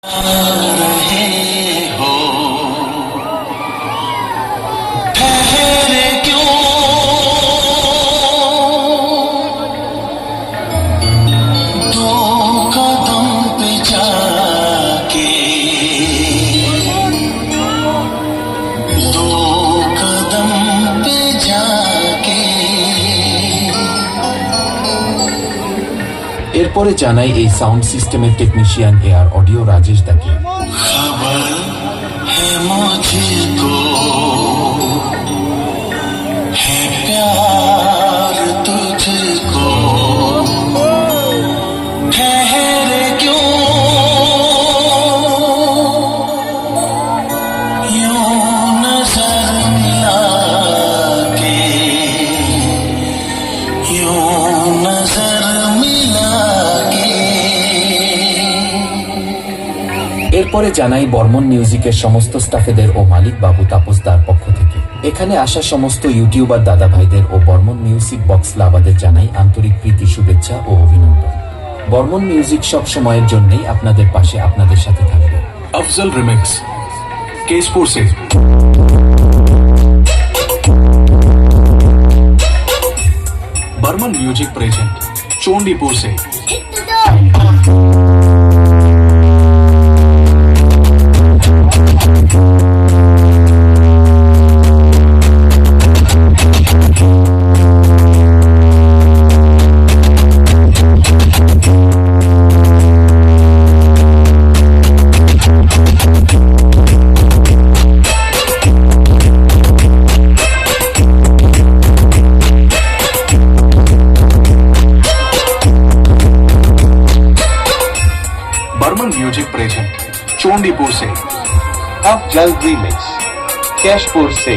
रहे हो ठहरे क्यों दो कदम पे जाके दो कदम पे जाके এরপরে জানাই এই সাউন্ড সিস্টেমের টেকনিশিয়ান এআর অডিও রাজেশ দাকে। खबर है मुझको है प्यार तुझको ठहरे क्यों यूं नजर मिला के यूं नजर मिला के এরপরে জানাই বর্মন মিউজিকের সমস্ত স্টাফেদের ও মালিক বাবু তাপসদার পক্ষ থেকে এখানে আসা সমস্ত ইউটিউবার দাদা ভাইদের ও বর্মন মিউজিক বক্স লাভাদের জানাই আন্তরিক প্রীতি, শুভেচ্ছা ও অভিনন্দন। বর্মন মিউজিক সব সময়ের জন্যই আপনাদের পাশে, আপনাদের সাথে থাকবে। अफजल रिमिक्स केसपुर से बर्मन म्यूजिक प्रेजेंट चोंडीपुर से बर्मन म्यूजिक प्रेजेंट चोंडीपुर से अफजल रिमिक्स केशपुर से।